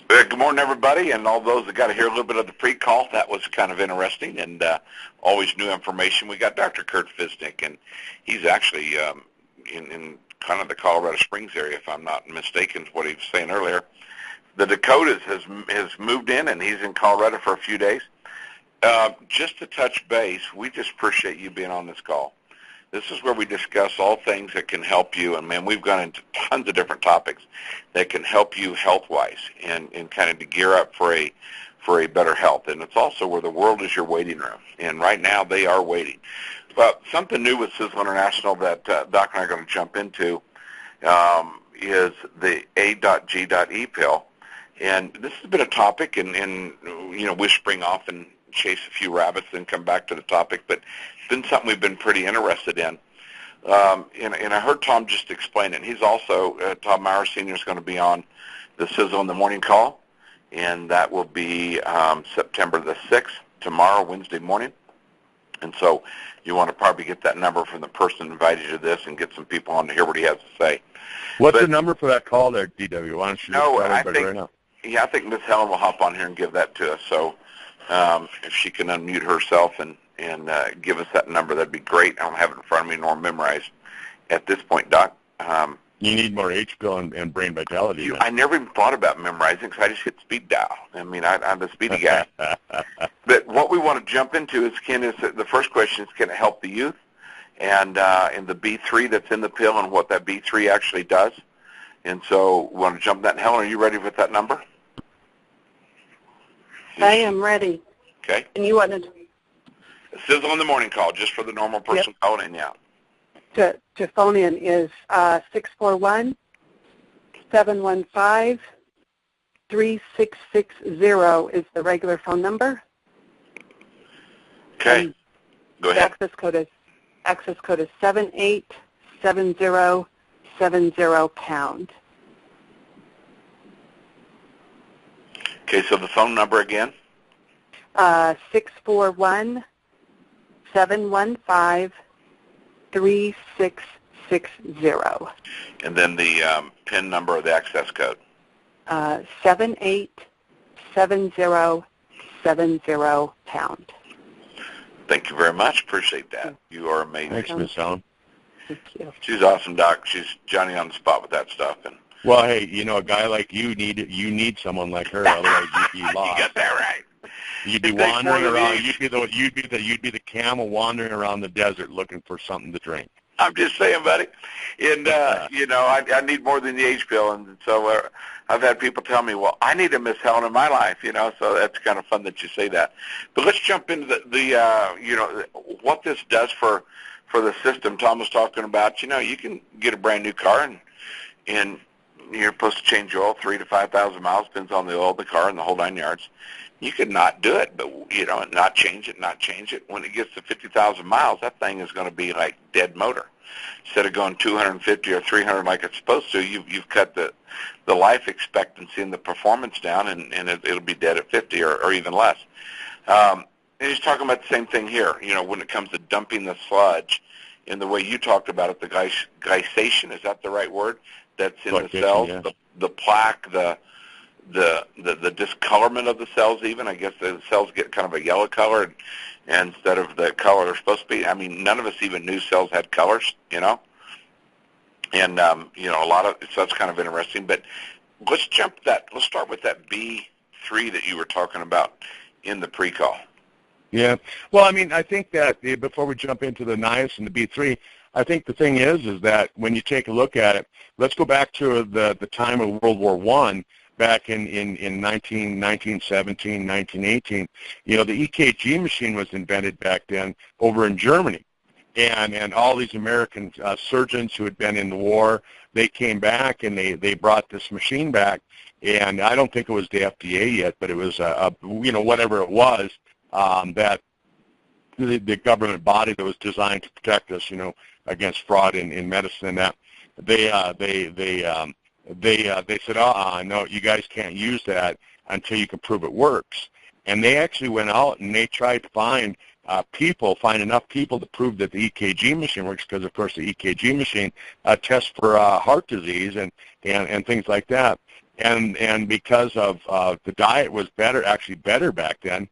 Good morning, everybody, and all those that got to hear a little bit of the pre-call. That was kind of interesting and always new information. We got Dr. Kurt Fisnick, and he's actually in kind of the Colorado Springs area, if I'm not mistaken, is what he was saying earlier. The Dakotas has moved in, and he's in Colorado for a few days. Just to touch base, we just appreciate you being on this call. This is where we discuss all things that can help you, and man, we've gone into tons of different topics that can help you health-wise and kind of to gear up for a better health. And it's also where the world is your waiting room, and right now they are waiting. But something new with Sisel International that Doc and I are going to jump into is the A.G.E Pill, and this has been a topic, and you know, we spring off and chase a few rabbits and come back to the topic, but it's been something we've been pretty interested in. And I heard Tom just explain it. He's also, Tom Maurer Sr. is going to be on the Sisel in the Morning call, and that will be September the 6th, tomorrow, Wednesday morning. And so you want to probably get that number from the person who invited you to this and get some people on to hear what he has to say. What's the number for that call there, DW? Why don't you just tell everybody right now? Yeah, I think Miss Helen will hop on here and give that to us. So if she can unmute herself and give us that number, that'd be great. I don't have it in front of me nor memorized at this point, Doc. You need more H-Pill and brain vitality. I never even thought about memorizing because I just hit speed dial. I mean, I'm a speedy guy. But what we want to jump into is the first question is, can it help the youth? And the B3 that's in the pill and what that B3 actually does. And so we want to jump that. Helen, are you ready with that number? I am ready. Okay. And you want to... Sizzle in the Morning call, just for the normal person calling in, yeah. To phone in is 641-715-3660 is the regular phone number. Okay. And go ahead. The access code is 787070#. Okay, so the phone number again? 641-715-3660. And then the PIN number or the access code? 787070#. Thank you very much. Appreciate that. You are amazing. Thanks, Miss Helen. Thank you. She's awesome, Doc. She's Johnny on the spot with that stuff. And well, hey, you know, a guy like you need someone like her, otherwise you'd be lost. You got that right. You'd be wandering around. You'd be the camel wandering around the desert looking for something to drink. I'm just saying, buddy. And you know, I need more than the A.G.E Pill, and so I've had people tell me, well, I need a Miss Helen in my life, you know. So that's kind of fun that you say that. But let's jump into the you know, what this does for the system. Tom was talking about, you know, you can get a brand new car and you're supposed to change oil 3,000 to 5,000 miles, depends on the oil of the car and the whole 9 yards. You could not do it, but, you know, not change it. When it gets to 50,000 miles, that thing is going to be like dead motor. Instead of going 250 or 300 like it's supposed to, you've cut the life expectancy and the performance down, and it'll be dead at 50 or even less. And he's talking about the same thing here, you know, when it comes to dumping the sludge in the way you talked about it, the glycation, is that the right word? That's in the cells, yeah. The plaque, the discolorment of the cells even. I guess the cells get kind of a yellow color and instead of the color they're supposed to be. I mean, none of us even knew cells had colors, you know. And, you know, so that's kind of interesting. But let's start with that B3 that you were talking about in the pre-call. Yeah. Well, I mean, I think that before we jump into the NIAS and the B3, I think the thing is that when you take a look at it, let's go back to the time of World War I, back in 1917, 1918. You know, the EKG machine was invented back then over in Germany. And all these American surgeons who had been in the war, they came back and they brought this machine back. And I don't think it was the FDA yet, but it was, you know, whatever it was, that the government body that was designed to protect us, you know, against fraud in medicine and that, they said, no, you guys can't use that until you can prove it works. And they actually went out and they tried to find find enough people to prove that the EKG machine works, because of course the EKG machine tests for heart disease and things like that. And because of the diet was actually better back then.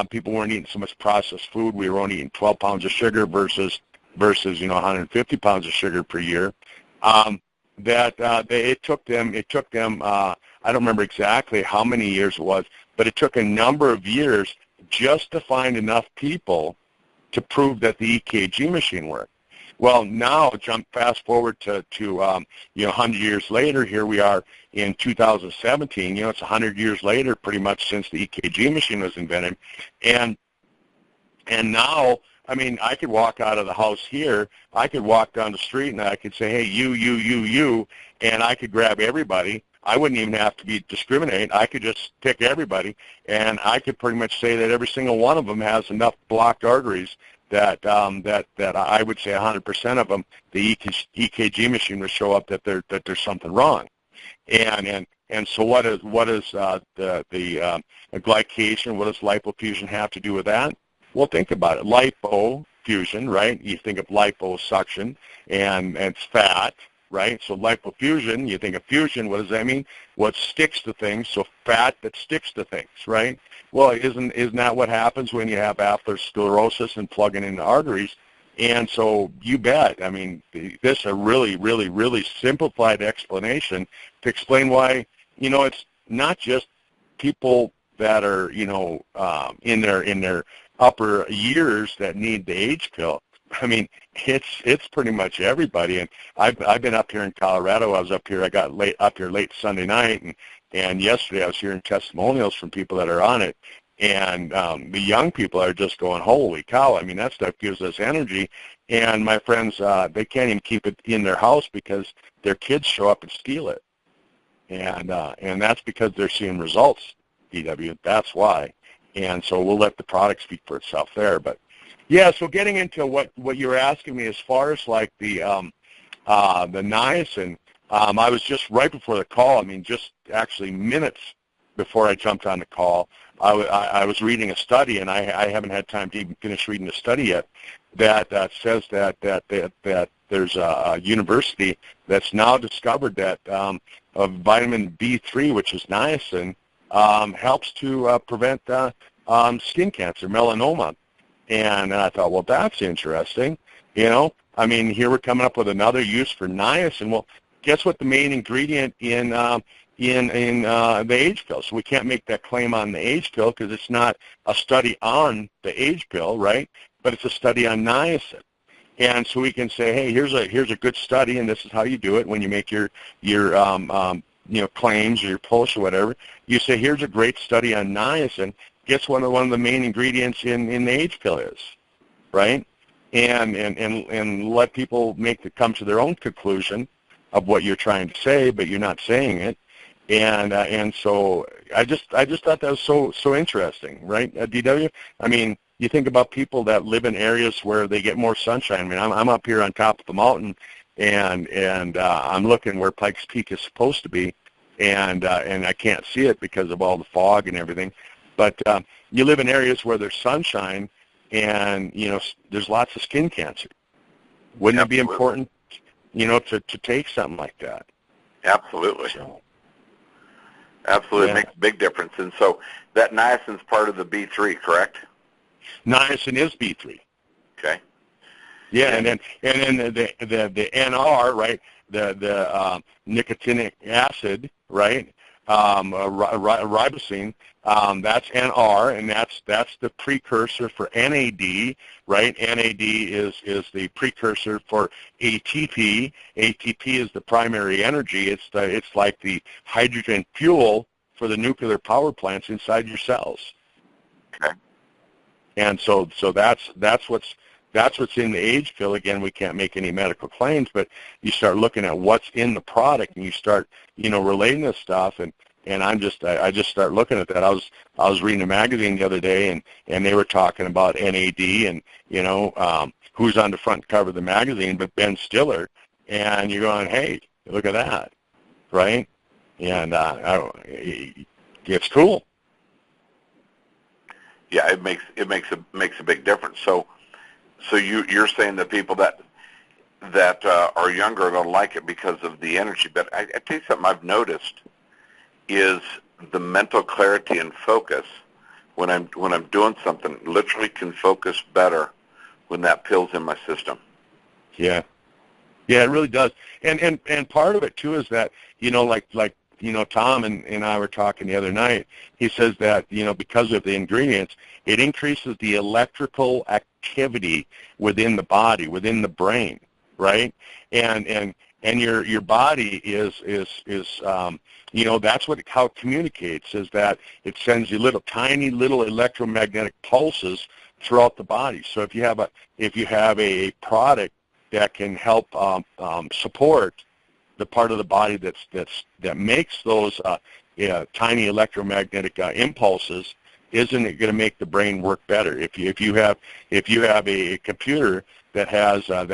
People weren't eating so much processed food. We were only eating 12 pounds of sugar versus 150 pounds of sugar per year. It took them. I don't remember exactly how many years it was, but it took a number of years just to find enough people to prove that the EKG machine worked. Well, now fast forward to 100 years later. Here we are in 2017. It's 100 years later, pretty much, since the EKG machine was invented, and now, I mean, I could walk out of the house here. I could walk down the street and I could say, hey, you, and I could grab everybody. I wouldn't even have to discriminate. I could just pick everybody, and I could pretty much say that every single one of them has enough blocked arteries that I would say 100% of them, the EKG machine would show up that there's something wrong. And so what is the glycation? What does lipofuscin have to do with that? Well, think about it. Lipofusion, right? You think of liposuction, and it's fat, right? So lipofuscin, you think of fusion. What does that mean? What sticks to things? So fat that sticks to things, right? Well, isn't that what happens when you have atherosclerosis and plugging in the arteries? And so you bet. I mean, this is a really, really, really simplified explanation to explain why, it's not just people that are, in their upper years that need the A.G.E Pill. I mean, it's pretty much everybody. And I've been up here in Colorado. I got up here late Sunday night, and yesterday I was hearing testimonials from people that are on it. And the young people are just going, holy cow, I mean, that stuff gives us energy. And my friends, they can't even keep it in their house because their kids show up and steal it. And that's because they're seeing results, DW. That's why. And so we'll let the product speak for itself there. But, yeah, so getting into what you were asking me as far as like the niacin, I was just right before the call, I mean, just actually minutes before I jumped on the call, I was reading a study, and I haven't had time to even finish reading the study yet, that says that there's a university that's now discovered that vitamin B3, which is niacin, helps to prevent skin cancer, melanoma. And I thought, well, that's interesting. I mean, here we're coming up with another use for niacin. Well, guess what the main ingredient in the A.G.E Pill? So we can't make that claim on the A.G.E Pill because it's not a study on the A.G.E Pill, right? But it's a study on niacin. And so we can say, hey, here's a good study, and this is how you do it when you make your claims or your posts or whatever. You say, here's a great study on niacin. Guess what one of the main ingredients in the A.G.E Pill is, right? And let people come to their own conclusion of what you're trying to say, but you're not saying it. And so I just thought that was so interesting, right, DW? I mean, you think about people that live in areas where they get more sunshine. I mean, I'm up here on top of the mountain, and I'm looking where Pikes Peak is supposed to be, and I can't see it because of all the fog and everything. But you live in areas where there's sunshine, and there's lots of skin cancer. Wouldn't it be important, to take something like that? Absolutely. So, absolutely, yeah. It makes a big difference. And so that niacin's part of the B3, correct? Niacin is B3. Okay. Yeah, and then the NR, right? The nicotinic acid, right? Ribosine. That's NR, and that's the precursor for NAD, right? NAD is the precursor for ATP. ATP is the primary energy. It's like the hydrogen fuel for the nuclear power plants inside your cells. Okay. And so that's what's in the A.G.E Pill. Again, we can't make any medical claims, but you start looking at what's in the product, and you start relating this stuff, and I just start looking at that. I was reading a magazine the other day, and they were talking about NAD, and who's on the front cover of the magazine but Ben Stiller, and you're going, hey, look at that, right? And it's cool. Yeah, it makes a big difference. So you're saying that people that are younger are going to like it because of the energy. But I tell you something I've noticed is the mental clarity and focus when I'm doing something. Literally can focus better when that pill's in my system. Yeah. Yeah, it really does. And part of it too is that, Tom and I were talking the other night. He says that, because of the ingredients, it increases the electrical activity within the body, within the brain, right? And your body is that's how it communicates, is that it sends you tiny little electromagnetic pulses throughout the body. So if you have a product that can help support the part of the body that makes those tiny electromagnetic impulses, isn't it going to make the brain work better? If you have a computer that has a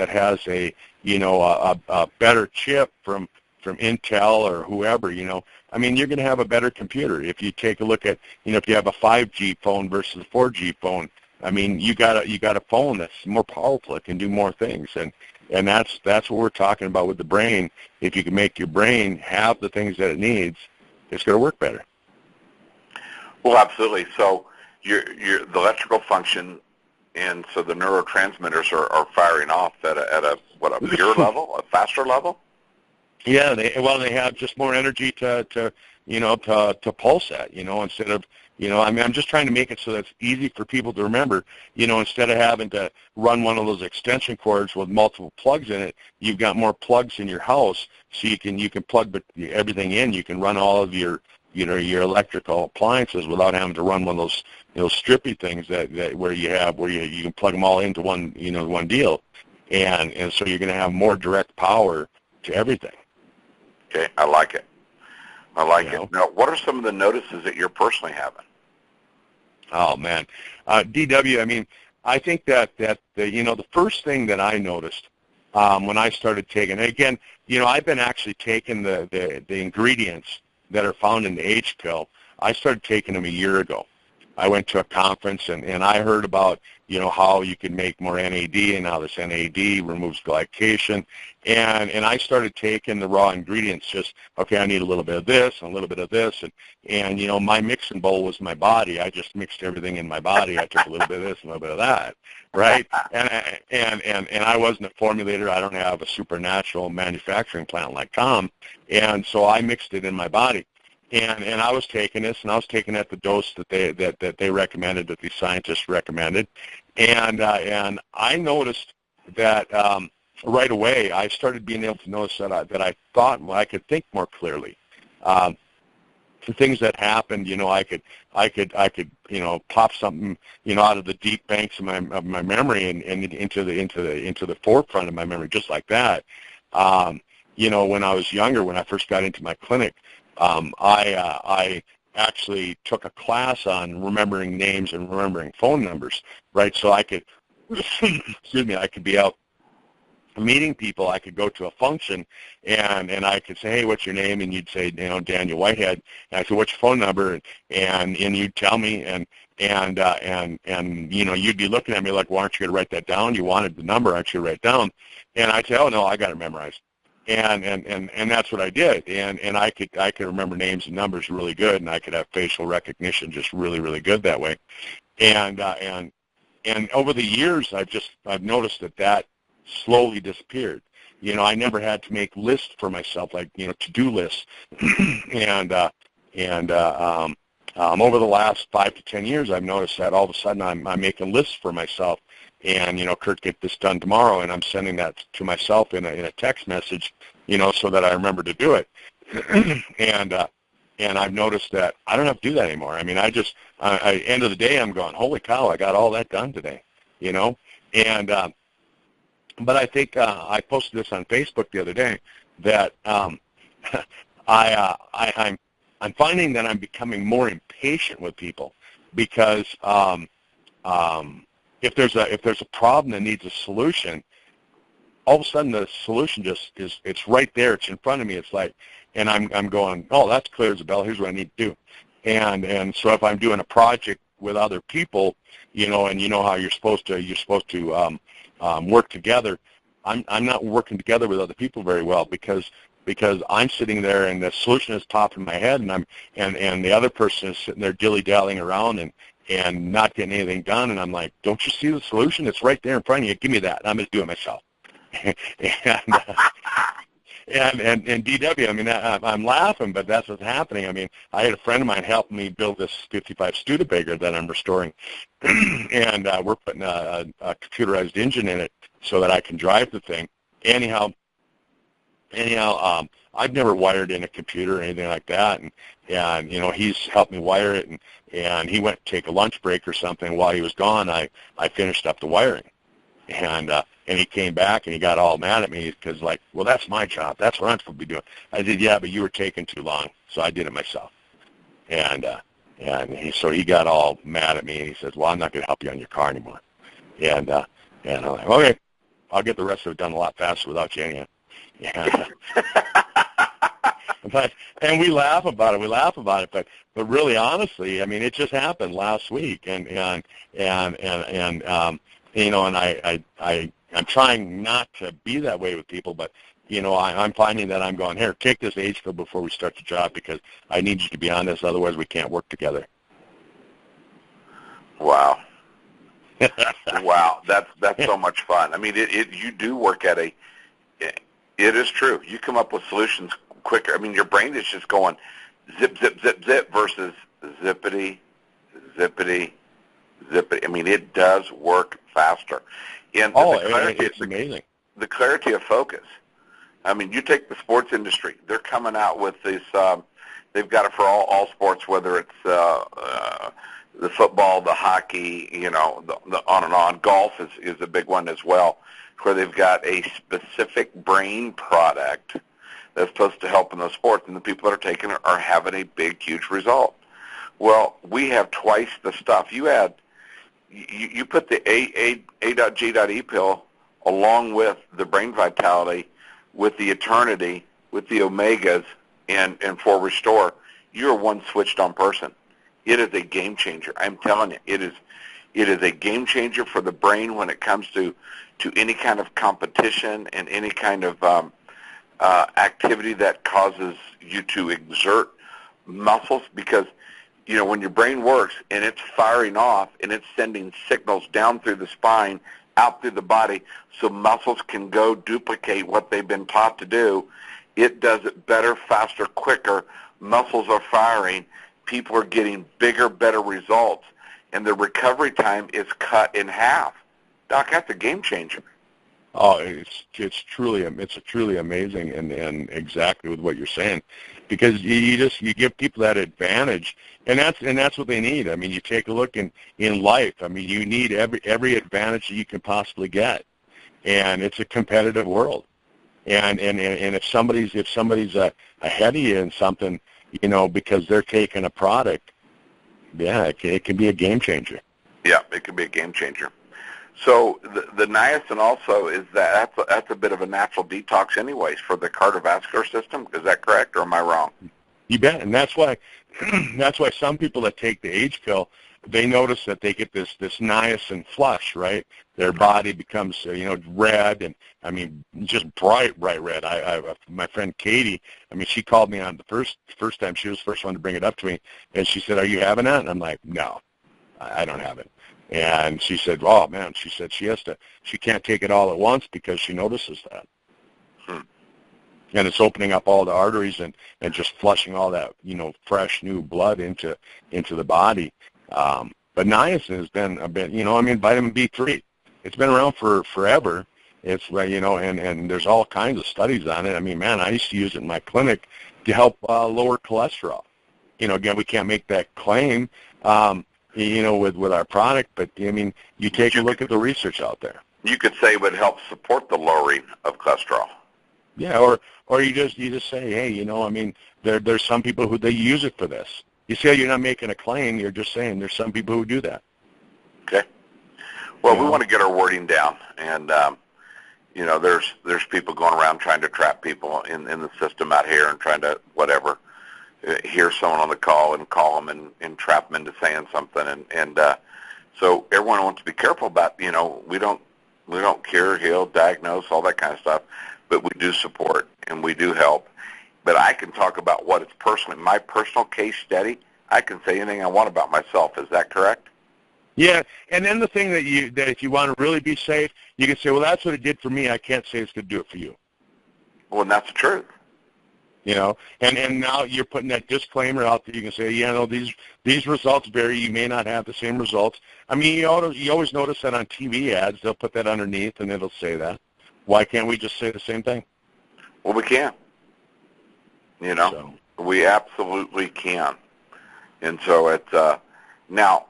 better chip from Intel or whoever, you're going to have a better computer. If you take a look at, if you have a 5G phone versus a 4G phone, you got a phone that's more powerful. It can do more things, and that's what we're talking about with the brain. If you can make your brain have the things that it needs, it's going to work better. Well, absolutely. So the electrical function, and so the neurotransmitters are firing off at a pure level, a faster level. Yeah, they have just more energy to pulse at, instead of, I'm just trying to make it so that it's easy for people to remember, instead of having to run one of those extension cords with multiple plugs in it, you've got more plugs in your house, so you can plug everything in. You can run all of your electrical appliances without having to run one of those strippy things that where you can plug them all into one deal, and so you're going to have more direct power to everything. Okay, I like it. Now, what are some of the notices that you're personally having? Oh man, DW. I think that the first thing that I noticed when I started taking, again, I've been actually taking the ingredients that are found in the A.G.E Pill. I started taking them a year ago. I went to a conference and I heard about how you can make more NAD and how this NAD removes glycation, and I started taking the raw ingredients. Just, okay, I need a little bit of this and a little bit of this, and my mixing bowl was my body. I just mixed everything in my body. I took a little bit of this and a little bit of that, right? And I wasn't a formulator. I don't have a supernatural manufacturing plant like Tom, and so I mixed it in my body. And I was taking this, and I was taking at the dose that they recommended, that these scientists recommended, and I noticed that right away I started being able to notice that I thought I could think more clearly. The things that happened, I could pop something out of the deep banks of my memory and into the forefront of my memory, just like that. When I was younger, when I first got into my clinic, I actually took a class on remembering names and remembering phone numbers, right? So I could, excuse me, I could be out meeting people. I could go to a function and I could say, hey, what's your name? And you'd say, Daniel Whitehead. And I said, what's your phone number? And you'd tell me, and you'd be looking at me like, well, aren't you going to write that down? You wanted the number, aren't you going to write it down? And I'd say, oh no, I got it memorized. And that's what I did, and I could remember names and numbers really good, and I could have facial recognition just really, really good that way, and over the years I've noticed that slowly disappeared. I never had to make lists for myself, like to-do lists, and over the last 5 to 10 years I've noticed that all of a sudden I'm making lists for myself. And, Kurt, get this done tomorrow, and I'm sending that to myself in a text message, so that I remember to do it. And I've noticed that I don't have to do that anymore. End of the day, I'm going, holy cow, I got all that done today, And but I think I posted this on Facebook the other day that I'm finding that I'm becoming more impatient with people because if there's a problem that needs a solution, all of a sudden the solution it's right there, it's in front of me. It's like, and I'm going, oh, that's clear as a bell. Here's what I need to do, and so if I'm doing a project with other people, and you know how you're supposed to work together. I'm not working together with other people very well because I'm sitting there and the solution is top of my head, and the other person is sitting there dilly-dallying around and not getting anything done, and I'm like, don't you see the solution? It's right there in front of you. Give me that. I'm going to do it myself. and DW, I mean, I'm laughing, but that's what's happening. I mean, I had a friend of mine help me build this 55 Studebaker that I'm restoring, and we're putting a computerized engine in it so that I can drive the thing. Anyhow, I've never wired in a computer or anything like that, and he's helped me wire it, and he went to take a lunch break or something. While he was gone, I finished up the wiring, and he came back and he got all mad at me because, like, well, that's my job. That's what I'm supposed to be doing. I said, yeah, but you were taking too long, so I did it myself. So he got all mad at me, and he says, well, I'm not going to help you on your car anymore. And I'm like, okay, I'll get the rest of it done a lot faster without you anyhow. And we laugh about it, but really, honestly, I mean, it just happened last week, and I'm trying not to be that way with people, but I'm finding that I'm going, here, take this A.G.E Pill before we start the job because I need you to be on this, otherwise we can't work together. Wow. Wow, that's so much fun. I mean, you do work at it is true. You come up with solutions quicker. I mean, your brain is just going zip, zip, zip, zip versus zippity, zippity, zippity. I mean, it does work faster. And it's amazing. The clarity of focus. I mean, you take the sports industry. They're coming out with this. They've got it for all sports, whether it's the football, the hockey, the on and on. Golf is a big one as well, where they've got a specific brain product that's supposed to help in those sports, and the people that are taking it are having a big, huge result. Well, we have twice the stuff. You put the A.G.E Pill along with the Brain Vitality, with the Eternity, with the Omegas, and for Restore, you're one switched-on person. It is a game changer. I'm telling you, it is a game changer for the brain when it comes to any kind of competition and any kind of activity that causes you to exert muscles, because when your brain works and it's firing off and it's sending signals down through the spine, out through the body, so muscles can go duplicate what they've been taught to do, it does it better, faster, quicker. Muscles are firing. People are getting bigger, better results, and the recovery time is cut in half. Doc, that's a game changer. Oh, it's truly amazing, and exactly with what you're saying, because you give people that advantage, and that's what they need. I mean, you take a look in life. I mean, you need every advantage that you can possibly get, and it's a competitive world. And if somebody's ahead of you in something, because they're taking a product, yeah, it can be a game changer. Yeah, it can be a game changer. So the niacin also is that's a bit of a natural detox anyways for the cardiovascular system. Is that correct, or am I wrong? You bet, and that's why some people that take the A.G.E Pill, they notice that they get this niacin flush, right? Their body becomes red, and I mean just bright red. My friend Katie, I mean, she called me on the first time. She was the first one to bring it up to me, and she said, "Are you having that?" And I'm like, "No, I don't have it." And she said, "Oh man," she said she can't take it all at once because she notices that. And it's opening up all the arteries and just flushing all that, fresh new blood into the body. But niacin has been a bit, I mean, vitamin B3, it's been around for forever. It's like, and there's all kinds of studies on it. I mean, man, I used to use it in my clinic to help lower cholesterol. Again, we can't make that claim, with our product, but I mean, you take a look at the research out there. You could say it would help support the lowering of cholesterol. Yeah, or you just say, hey, I mean, there's some people who they use it for this. You see how you're not making a claim, you're just saying there's some people who do that. Okay. Well, we want to get our wording down, and there's people going around trying to trap people in the system out here and trying to whatever. hear someone on the call and call them and trap them into saying something, and so everyone wants to be careful about, we don't cure, heal, diagnose, all that kind of stuff, but we do support and we do help. But I can talk about what it's personally, my personal case study. I can say anything I want about myself. Is that correct? Yeah, and then the thing that if you want to really be safe, you can say, well, that's what it did for me. I can't say it's going to do it for you. Well, and that's the truth. And now you're putting that disclaimer out there. You can say, these results vary. You may not have the same results. I mean, you always notice that on TV ads, they'll put that underneath, and it'll say that. Why can't we just say the same thing? Well, we can. We absolutely can. And so it's now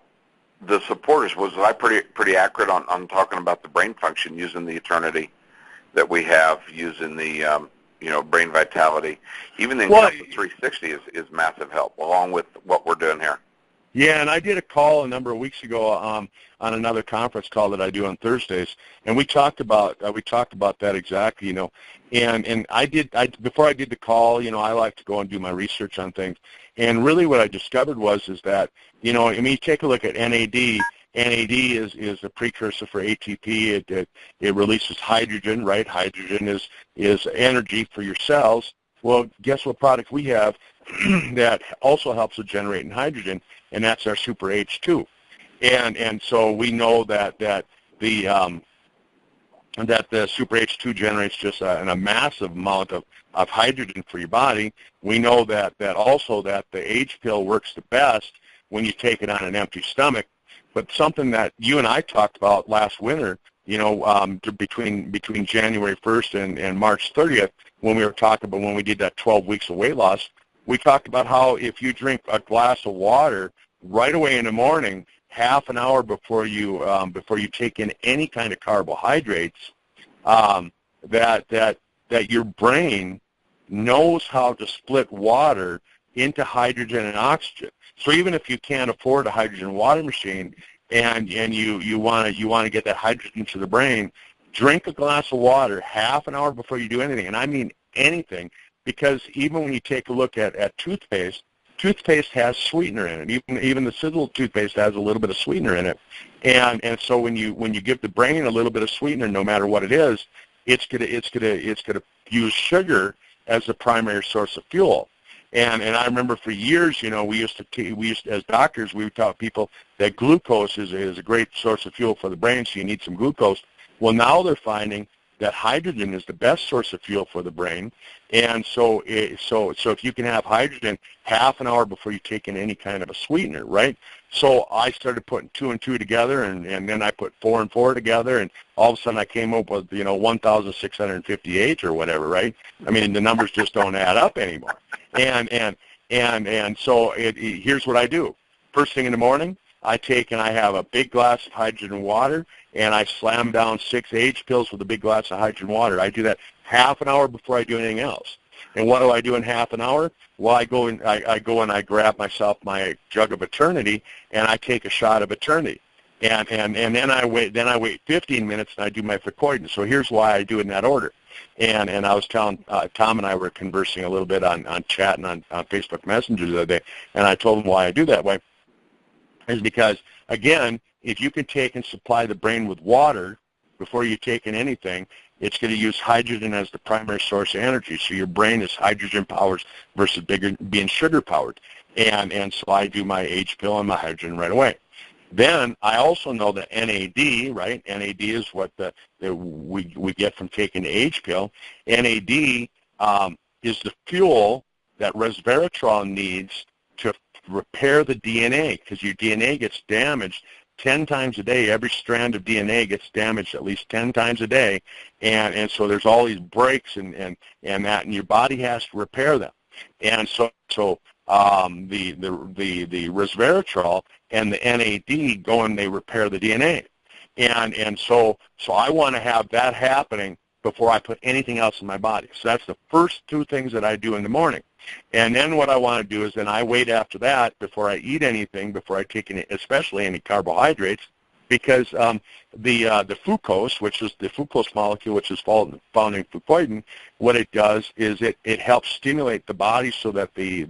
the supporters, was I pretty accurate on talking about the brain function using the Eternity that we have, using the brain vitality. Even the Encompass 360 is massive help, along with what we're doing here. Yeah, and I did a call a number of weeks ago on another conference call that I do on Thursdays, and we talked about that exactly, and before I did the call, I like to go and do my research on things, and really what I discovered is that, you take a look at NAD. NAD is a precursor for ATP. It releases hydrogen, right? Hydrogen is energy for your cells. Well, guess what product we have that also helps with generating hydrogen, and that's our Super H2. And so we know that the Super H2 generates just a massive amount of hydrogen for your body. We know that also that the A.G.E Pill works the best when you take it on an empty stomach. But something that you and I talked about last winter, between January 1st and March 30th, when we did that 12 weeks of weight loss, we talked about how if you drink a glass of water right away in the morning, half an hour before you take in any kind of carbohydrates, that your brain knows how to split water into hydrogen and oxygen. So even if you can't afford a hydrogen water machine and you want to get that hydrogen to the brain, drink a glass of water half an hour before you do anything. And I mean anything, because even when you take a look at toothpaste has sweetener in it. Even the Sisel toothpaste has a little bit of sweetener in it. And so when you give the brain a little bit of sweetener, no matter what it is, it's gonna use sugar as the primary source of fuel. And I remember for years, we used as doctors, we would tell people that glucose is a great source of fuel for the brain, so you need some glucose. Well, now they're finding that hydrogen is the best source of fuel for the brain, and so if you can have hydrogen half an hour before you take in any kind of a sweetener, right? So I started putting 2 and 2 together, and then I put 4 and 4 together, and all of a sudden I came up with 1,658 or whatever, right? I mean, the numbers just don't add up anymore. And so here's what I do. First thing in the morning, I have a big glass of hydrogen water, and I slam down 6 A.G.E pills with a big glass of hydrogen water. I do that half an hour before I do anything else. And what do I do in half an hour? Well, I go and I grab myself my jug of Eternity, and I take a shot of Eternity. And then I wait 15 minutes, and I do my Frequoidin. So here's why I do it in that order. And I was telling Tom and I were conversing a little bit on chat and on Facebook Messenger the other day, and I told him why I do that way. Is because, again, if you can take and supply the brain with water before you take in anything, it's going to use hydrogen as the primary source of energy. So your brain is hydrogen powered versus being sugar powered. And so I do my A.G.E Pill and my hydrogen right away. Then I also know that NAD, right? NAD is what we get from taking the A.G.E Pill. NAD is the fuel that resveratrol needs to repair the DNA, because your DNA gets damaged 10 times a day. Every strand of DNA gets damaged at least 10 times a day, and so there's all these breaks and your body has to repair them. And so the resveratrol and the NAD go and they repair the DNA, and so I want to have that happening before I put anything else in my body. So that's the first 2 things that I do in the morning. And then what I want to do is then I wait after that before I eat anything, before I take any, especially any carbohydrates, because the fructose, which is the fructose molecule, which is found in fucoidan, what it does is it helps stimulate the body so that the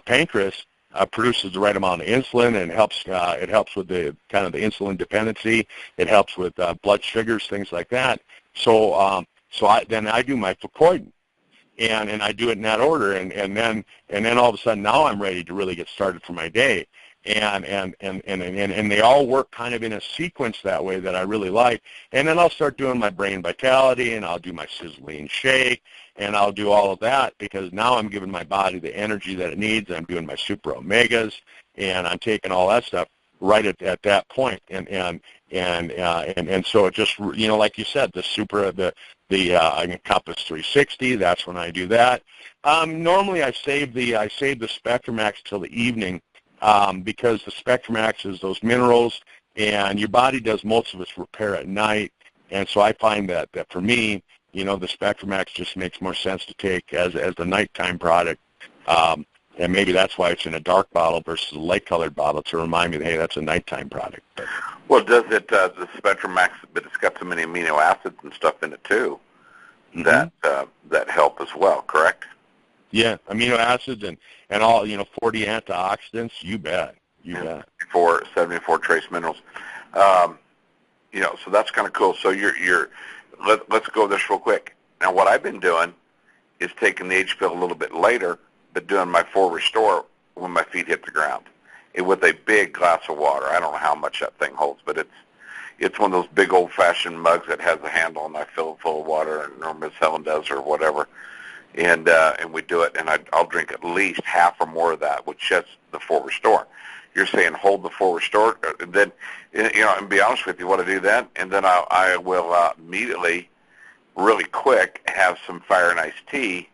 pancreas produces the right amount of insulin, and it helps with the kind of the insulin dependency. It helps with blood sugars, things like that. So then I do my fucoidan, and I do it in that order, and then all of a sudden now I'm ready to really get started for my day. And they all work kind of in a sequence that way that I really like. And then I'll start doing my brain vitality, and I'll do my Sisel shake, and I'll do all of that because now I'm giving my body the energy that it needs. I'm doing my super omegas, and I'm taking all that stuff right at that point. And so it just, like you said, the Encompass 360. That's when I do that. Normally I save the SpectraMax till the evening. Because the SpectraMax is those minerals, and your body does most of its repair at night, and so I find that for me, the SpectraMax just makes more sense to take as the nighttime product, and maybe that's why it's in a dark bottle versus a light-colored bottle to remind me that, hey, that's a nighttime product. Well, does it, the SpectraMax, but it's got so many amino acids and stuff in it too, that help as well, correct? Yeah, amino acids and all, 40 antioxidants, you bet. 74 trace minerals. So that's kind of cool. So let's go this real quick. Now, what I've been doing is taking the A.G.E Pill a little bit later, but doing my full restore when my feet hit the ground, with a big glass of water. I don't know how much that thing holds, but it's one of those big old-fashioned mugs that has a handle, and I fill it full of water, or Miss Helen does, or whatever. And we do it, and I'll drink at least half or more of that, which is the full restore. You're saying hold the full restore, then, and be honest with you, what I do then, and then I will immediately, really quick, have some fire and iced tea.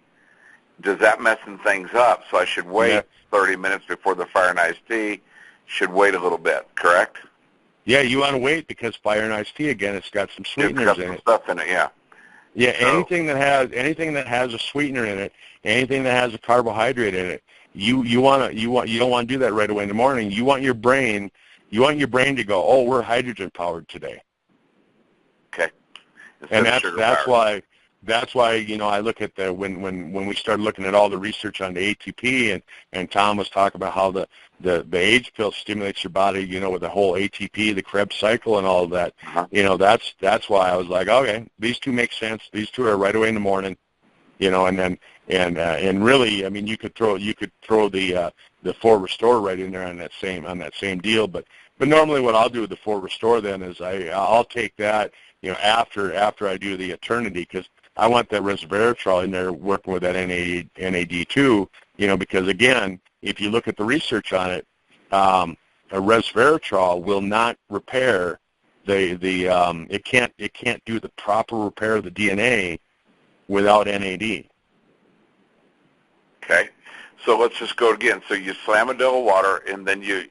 Does that messing things up? So I should wait 30 minutes before the fire and iced tea, should wait a little bit, correct? Yeah, you want to wait because fire and iced tea, again, it's got some sweeteners in it. Stuff in it, yeah. Yeah, anything that has a sweetener in it, anything that has a carbohydrate in it, you don't want to do that right away in the morning. You want your brain to go, oh, we're hydrogen powered today. Okay. And that's why I look at when we started looking at all the research on the ATP, and Tom was talking about how the A.G.E Pill stimulates your body, with the whole ATP, the Krebs cycle, and all of that. That's why I was like, okay, these two make sense. These two are right away in the morning, and really, I mean, you could throw the full restore right in there on that same deal. But normally, what I'll do with the full restore then is I'll take that, after I do the Eternity, because I want that resveratrol in there working with that NAD2, because again, if you look at the research on it, a resveratrol will not repair it can't do the proper repair of the DNA without NAD. Okay, so let's just go again. So you slam a dill of water, and then you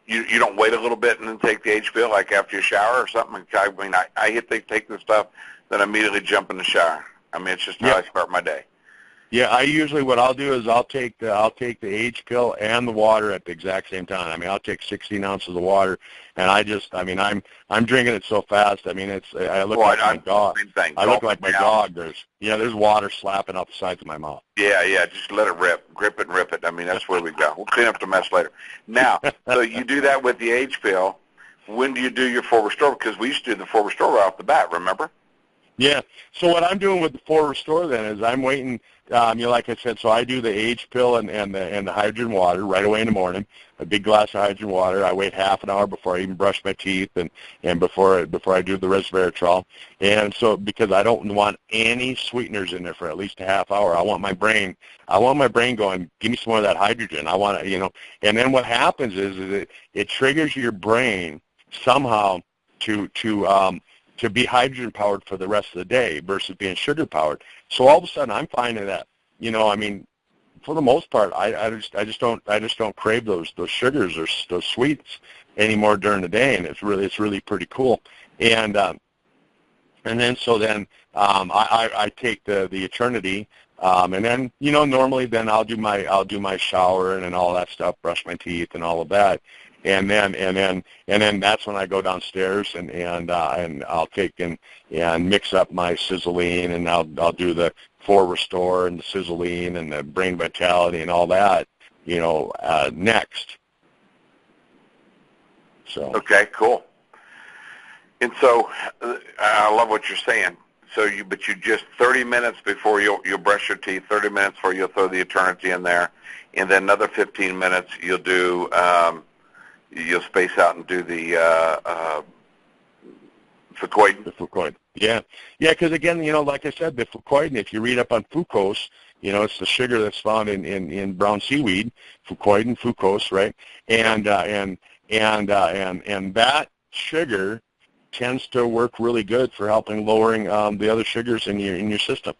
don't wait a little bit and then take the A.G.E Pill, like after you shower or something. I mean, I take the stuff, then immediately jump in the shower. I mean, it's just how I start my day. Yeah, I usually, what I'll do is I'll take the A.G.E Pill and the water at the exact same time. I mean, I'll take 16 ounces of water, and I'm drinking it so fast. I mean, I look like my dog. I look like my dog. There's water slapping up the sides of my mouth. Yeah, just let it rip. Grip it and rip it. I mean, that's where we go. We'll clean up the mess later. Now, so you do that with the A.G.E Pill. When do you do your full restore? Because we used to do the full restore right off the bat, remember? Yeah. So what I'm doing with the full restore then is I'm waiting. Like I said, so I do the A.G.E Pill and the hydrogen water right away in the morning. A big glass of hydrogen water. I wait half an hour before I even brush my teeth and before I do the resveratrol. And so because I don't want any sweeteners in there for at least a half hour. I want my brain going, give me some more of that hydrogen. I want to, And then what happens is it triggers your brain somehow to be hydrogen powered for the rest of the day versus being sugar powered. So all of a sudden I'm finding that, for the most part, I just don't crave those sugars or those sweets anymore during the day, and it's really pretty cool. And then I take the Eternity, and then normally then I'll do my shower and all that stuff, brush my teeth and all of that. and then that's when I go downstairs and I'll take and mix up my Siseline, and I'll do the 4 Restore and the Siseline and the Brain Vitality and all that, next. So. Okay, cool. And so I love what you're saying. So you just 30 minutes before you'll brush your teeth, 30 minutes before you'll throw the Eternity in there, and then another 15 minutes you'll do you'll space out and do the Fucoid. The Fucoid. Yeah, because again, like I said, the Fucoid, if you read up on fucose, it's the sugar that's found in brown seaweed, Fucoid and fucose, right? And that sugar tends to work really good for helping lowering the other sugars in your system.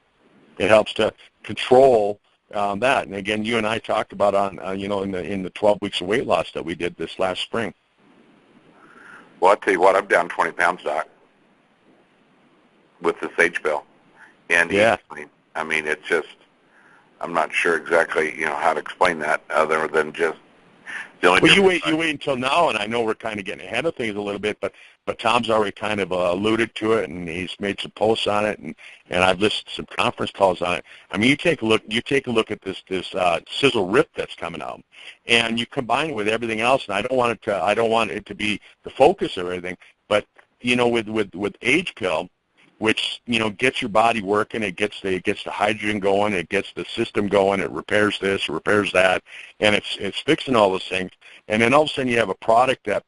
It helps to control that. And again, you and I talked about in the 12 weeks of weight loss that we did this last spring. Well, I'll tell you what, I'm down 20 pounds, Doc, with this A.G.E Pill. And yeah, I mean, it's just, I'm not sure exactly, how to explain that other than just the only. Well, you wait until now, and I know we're kind of getting ahead of things a little bit, but Tom's already kind of alluded to it, and he's made some posts on it, and I've listened to some conference calls on it. I mean, you take a look at this Sisel Rip that's coming out, and you combine it with everything else, and I don't want it to be the focus of everything, but with A.G.E Pill, which gets your body working, it gets the hydrogen going, it gets the system going, it repairs this, it repairs that, and it's fixing all those things. And then all of a sudden you have a product that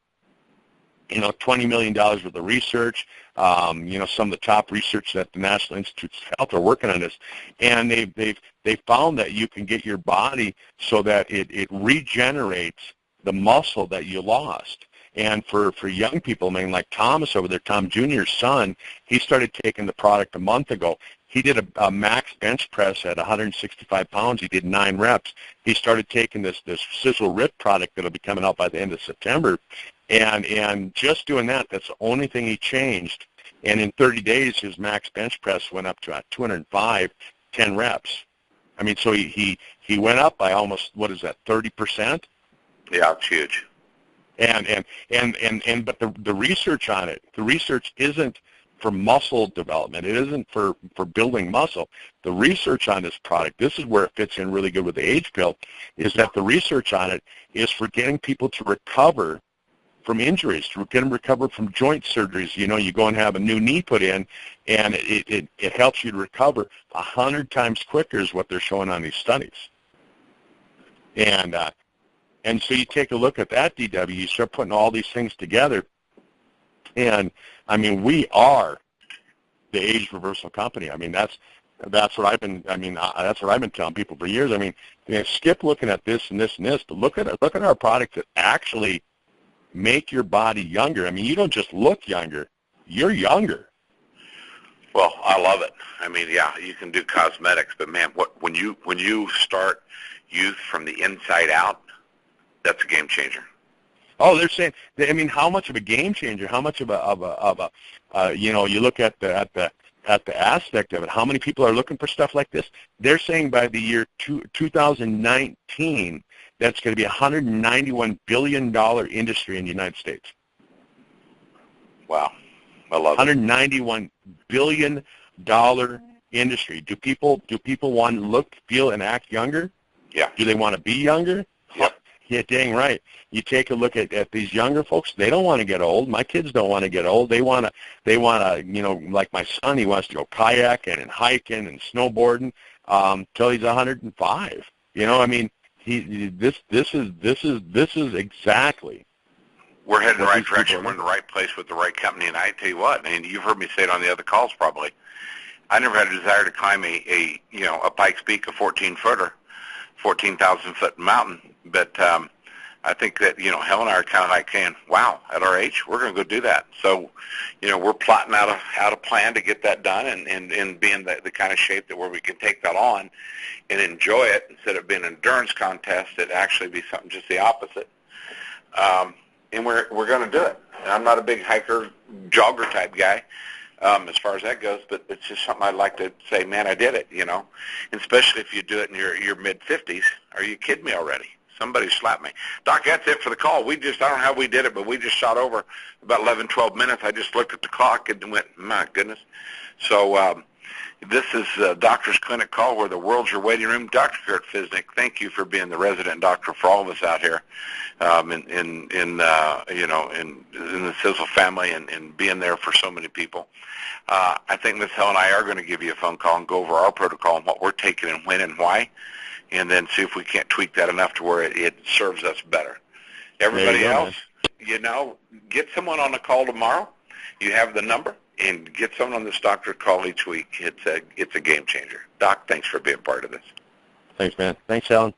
$20 million worth of research, some of the top research at the National Institutes of Health are working on this, and they've found that you can get your body so that it regenerates the muscle that you lost. And for young people, I mean, like Thomas over there, Tom Jr.'s son, he started taking the product a month ago. He did a max bench press at 165 pounds. He did 9 reps. He started taking this Sisel Rip product that'll be coming out by the end of September. And just doing that, that's the only thing he changed. And in 30 days, his max bench press went up to 205, 10 reps. I mean, so he went up by almost, 30%? Yeah, it's huge. But the research on it, the research isn't for muscle development. It isn't for building muscle. The research on this product, this is where it fits in really good with the A.G.E Pill, is that the research on it is for getting people to recover from injuries, to get them recovered from joint surgeries. You go and have a new knee put in, and it helps you to recover 100 times quicker is what they're showing on these studies. And so you take a look at that, DW, you start putting all these things together, and, I mean, we are the age reversal company. I mean, that's what I've been telling people for years. I mean, skip looking at this and this and this, but look at our products that actually make your body younger. I mean, you don't just look younger, you're younger. Well, I love it. I mean, yeah, you can do cosmetics, but man, when you start youth from the inside out, that's a game changer. Oh, they're saying. I mean, how much of a game changer? How much of a you look at the aspect of it. How many people are looking for stuff like this? They're saying by the year 2019, that's going to be a $191 billion industry in the United States. Wow, I love it. $191 billion industry. Do people want to look, feel, and act younger? Yeah. Do they want to be younger? Yep. Yeah, dang right. You take a look at these younger folks. They don't want to get old. My kids don't want to get old. They want to, like my son, he wants to go kayaking and hiking and snowboarding till he's 105. I mean, this is exactly. We're heading in the right direction. We're in the right place with the right company. And I tell you what, and you've heard me say it on the other calls probably. I never had a desire to climb a Pikes Peak, a 14-footer, 14,000-foot mountain. But I think that, Helen and I are kind of like saying, wow, at our age, we're going to go do that. So, we're plotting out a plan to get that done and be in the kind of shape that where we can take that on and enjoy it instead of being an endurance contest, it actually be something just the opposite. And we're going to do it. And I'm not a big hiker, jogger type guy. As far as that goes, but it's just something I'd like to say, man, I did it, and especially if you do it in your mid-50s. Are you kidding me already? Somebody slapped me. Doc, that's it for the call. I don't know how we did it, but we just shot over about 11, 12 minutes. I just looked at the clock and went, my goodness. So this is Doctor's Clinic Call, where the world's your waiting room. Dr. Kurt Fisnick, thank you for being the resident doctor for all of us out here in the Sisel family and being there for so many people. I think Ms. Helen and I are going to give you a phone call and go over our protocol and what we're taking and when and why, and then see if we can't tweak that enough to where it serves us better. Everybody else, get someone on the call tomorrow. You have the number, and get someone on this doctor call each week. It's a game changer. Doc, thanks for being part of this. Thanks, man. Thanks, Alan.